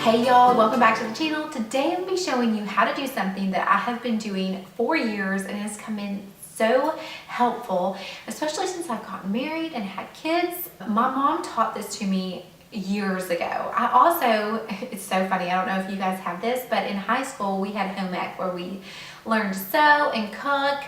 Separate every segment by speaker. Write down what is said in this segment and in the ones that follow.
Speaker 1: Hey y'all, welcome back to the channel. Today I'm going to be showing you how to do something that I have been doing for years and has come in so helpful, especially since I've gotten married and had kids. My mom taught this to me years ago. I also, it's so funny, I don't know if you guys have this, but in high school we had home ec where we learned to sew and cook.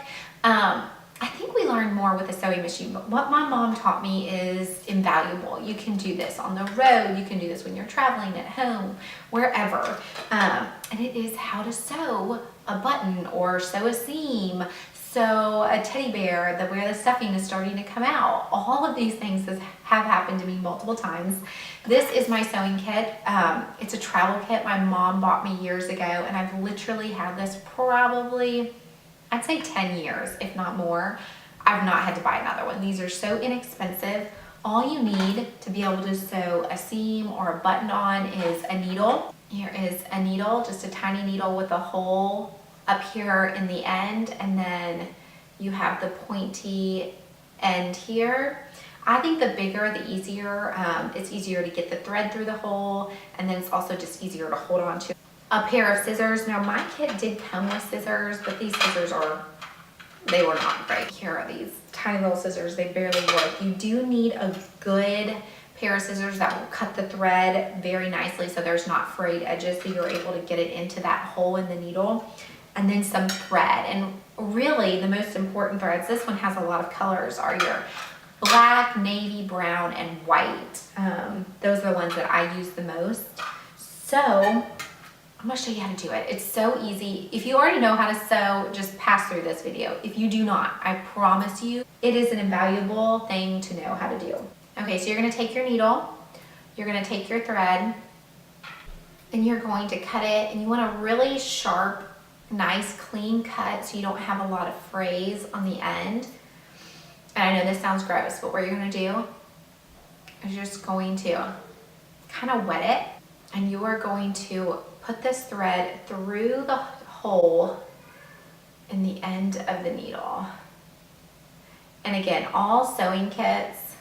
Speaker 1: I think we learned more with a sewing machine, but what my mom taught me is invaluable. You can do this on the road, you can do this when you're traveling, at home, wherever. And it is how to sew a button or sew a seam, sew a teddy bear where the stuffing is starting to come out. All of these things have happened to me multiple times. This is my sewing kit. It's a travel kit my mom bought me years ago, and I've literally had this probably, I'd say 10 years, if not more. I've not had to buy another one. These are so inexpensive. All you need to be able to sew a seam or a button on is a needle. Here is a needle, just a tiny needle with a hole up here in the end, and then you have the pointy end here. I think the bigger, the easier. It's easier to get the thread through the hole, and then it's also just easier to hold on to. A pair of scissors. Now my kit did come with scissors, but these scissors they were not great. Here are these tiny little scissors. They barely work. You do need a good pair of scissors that will cut the thread very nicely so there's not frayed edges, so you're able to get it into that hole in the needle. And then some thread. And really the most important threads, this one has a lot of colors, are your black, navy, brown, and white. Those are the ones that I use the most. So I'm gonna show you how to do it. It's so easy. If you already know how to sew, just pass through this video. If you do not, I promise you, it is an invaluable thing to know how to do. Okay, so you're gonna take your needle, you're gonna take your thread, and you're going to cut it, and you want a really sharp, nice, clean cut so you don't have a lot of frays on the end. And I know this sounds gross, but what you're gonna do is you're just going to kind of wet it, and you are going to put this thread through the hole in the end of the needle. And again, all sewing kits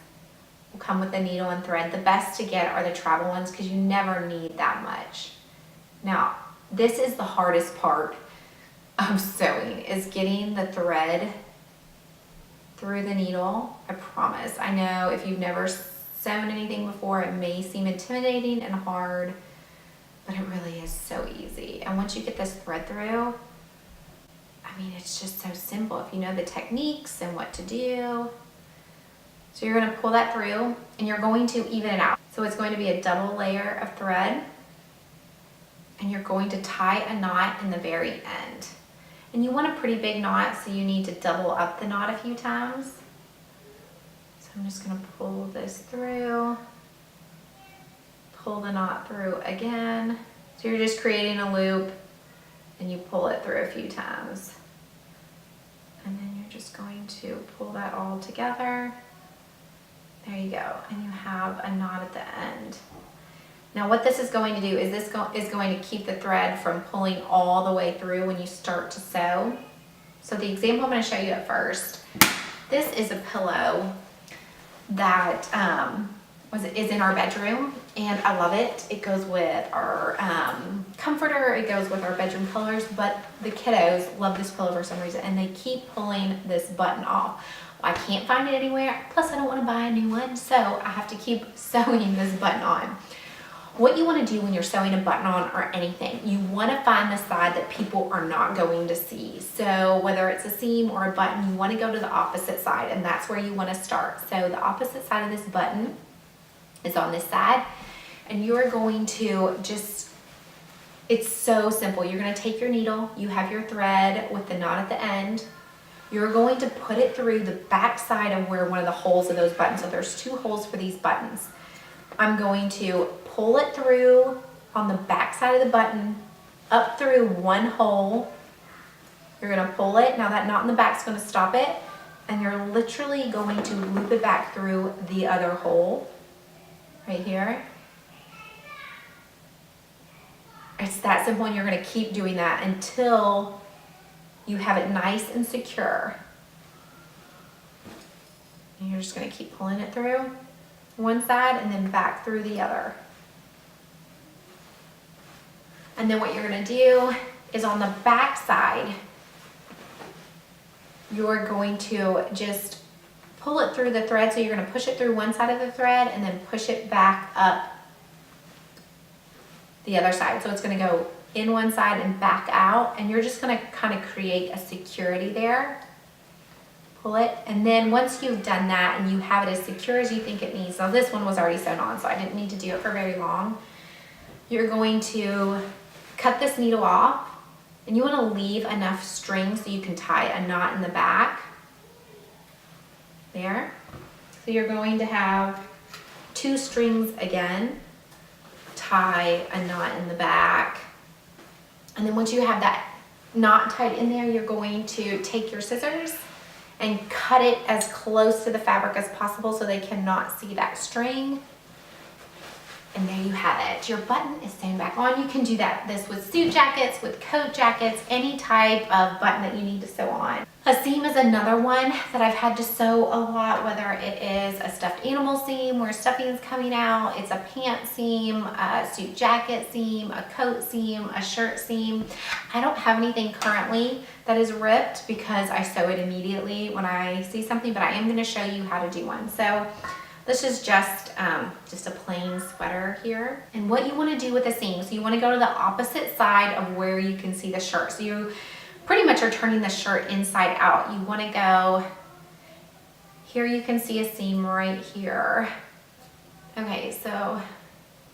Speaker 1: will come with a needle and thread. The best to get are the travel ones because you never need that much. Now, this is the hardest part of sewing, is getting the thread through the needle. I promise. I know if you've never sewn anything before, it may seem intimidating and hard, but it really is so easy. And once you get this thread through, I mean, it's just so simple if you know the techniques and what to do. So you're gonna pull that through and you're going to even it out. So it's going to be a double layer of thread, and you're going to tie a knot in the very end. And you want a pretty big knot, so you need to double up the knot a few times. So I'm just gonna pull this through. Pull the knot through again. So you're just creating a loop and you pull it through a few times. And then you're just going to pull that all together. There you go. And you have a knot at the end. Now what this is going to do is this is going to keep the thread from pulling all the way through when you start to sew. So the example I'm going to show you at first, this is a pillow that is in our bedroom, and I love it. It goes with our comforter, it goes with our bedroom colors, but the kiddos love this pillow for some reason, and they keep pulling this button off. I can't find it anywhere, plus I don't want to buy a new one, so I have to keep sewing this button on. What you want to do when you're sewing a button on or anything, you want to find the side that people are not going to see. So whether it's a seam or a button, you want to go to the opposite side, and that's where you want to start. So the opposite side of this button is on this side, and you're going to just, it's so simple. You're going to take your needle, you have your thread with the knot at the end, you're going to put it through the back side of where one of the holes of those buttons, so there's two holes for these buttons. I'm going to pull it through on the back side of the button, up through one hole. You're going to pull it, now that knot in the back is going to stop it, and you're literally going to loop it back through the other hole right here. It's that simple, and you're going to keep doing that until you have it nice and secure. And you're just going to keep pulling it through one side and then back through the other. And then what you're gonna do is on the back side, you're going to just pull it through the thread. So you're gonna push it through one side of the thread and then push it back up the other side. So it's gonna go in one side and back out, and you're just gonna kind of create a security there. Pull it, and then once you've done that and you have it as secure as you think it needs, now this one was already sewn on, so I didn't need to do it for very long. You're going to cut this needle off, and you wanna leave enough string so you can tie a knot in the back. There. So you're going to have 2 strings again, tie a knot in the back. And then once you have that knot tied in there, you're going to take your scissors and cut it as close to the fabric as possible so they cannot see that string. And there you have it. Your button is sewn back on. You can do this with suit jackets, with coat jackets, any type of button that you need to sew on. A seam is another one that I've had to sew a lot, whether it is a stuffed animal seam where stuffing is coming out, it's a pant seam, a suit jacket seam, a coat seam, a shirt seam. I don't have anything currently that is ripped because I sew it immediately when I see something, but I am going to show you how to do one. So this is just a plain sweater here. And what you want to do with the seam, so you want to go to the opposite side of where you can see the shirt. So you pretty much are turning the shirt inside out. You want to go, here you can see a seam right here. Okay, so I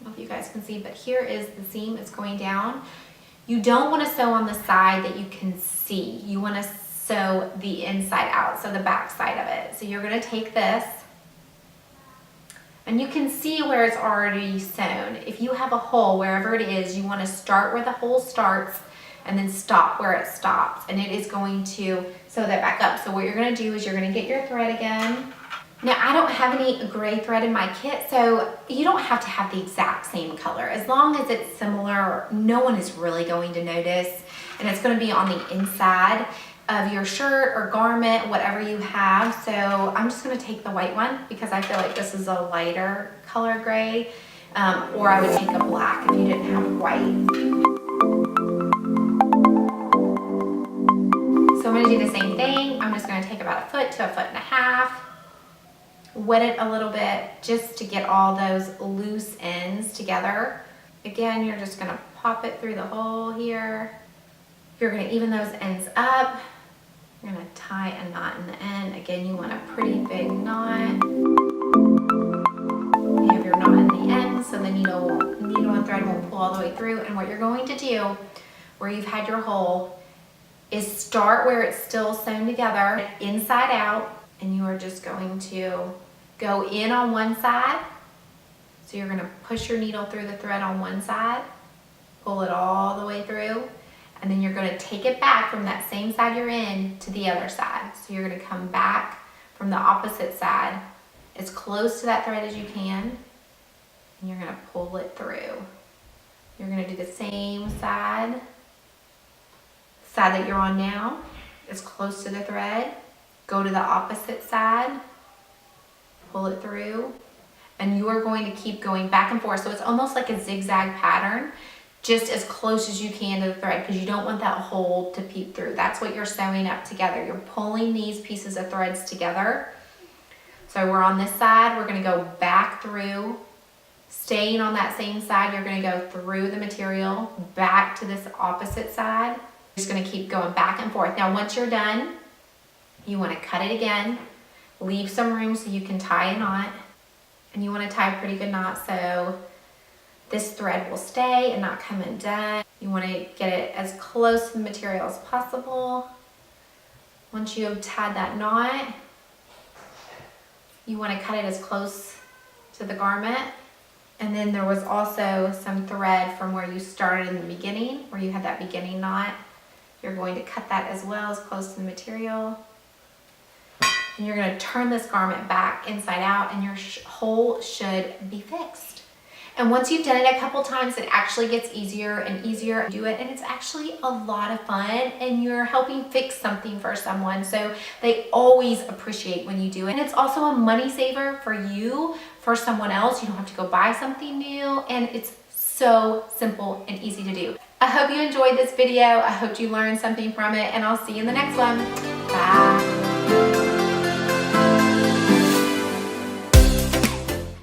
Speaker 1: don't know if you guys can see, but here is the seam, it's going down. You don't want to sew on the side that you can see. You want to sew the inside out, so the back side of it. So you're going to take this, and you can see where it's already sewn. If you have a hole, wherever it is, you want to start where the hole starts and then stop where it stops. And it is going to sew that back up. So what you're going to do is you're going to get your thread again. Now, I don't have any gray thread in my kit, so you don't have to have the exact same color. As long as it's similar, no one is really going to notice. And it's going to be on the inside of your shirt or garment, whatever you have. So I'm just going to take the white one because I feel like this is a lighter color gray, or I would take a black if you didn't have white. So I'm going to do the same thing. I'm just going to take about 1 foot to 1.5 feet, wet it a little bit just to get all those loose ends together. Again, you're just going to pop it through the hole here. You're going to even those ends up. You're going to tie a knot in the end. Again, you want a pretty big knot. You have your knot in the end, so the needle and thread won't pull all the way through. And what you're going to do, where you've had your hole, is start where it's still sewn together, inside out, and you are just going to go in on one side. So you're going to push your needle through the thread on one side, pull it all the way through, and then you're going to take it back from that same side you're in to the other side. So you're going to come back from the opposite side as close to that thread as you can, and you're going to pull it through. You're going to do the same side that you're on now, as close to the thread. Go to the opposite side, pull it through, and you are going to keep going back and forth. So it's almost like a zigzag pattern, just as close as you can to the thread, because you don't want that hole to peep through. That's what you're sewing up together. You're pulling these pieces of threads together. So we're on this side, we're going to go back through, staying on that same side. You're going to go through the material back to this opposite side. You're just going to keep going back and forth. Now once you're done, you want to cut it again, leave some room so you can tie a knot, and you want to tie a pretty good knot so this thread will stay and not come undone. You want to get it as close to the material as possible. Once you have tied that knot, you want to cut it as close to the garment. And then there was also some thread from where you started in the beginning, where you had that beginning knot. You're going to cut that as well, as close to the material. And you're going to turn this garment back inside out, and your hole should be fixed. And once you've done it a couple times, it actually gets easier and easier to do it. And it's actually a lot of fun, and you're helping fix something for someone. So they always appreciate when you do it. And it's also a money saver for you, for someone else. You don't have to go buy something new. And it's so simple and easy to do. I hope you enjoyed this video. I hope you learned something from it, and I'll see you in the next one. Bye.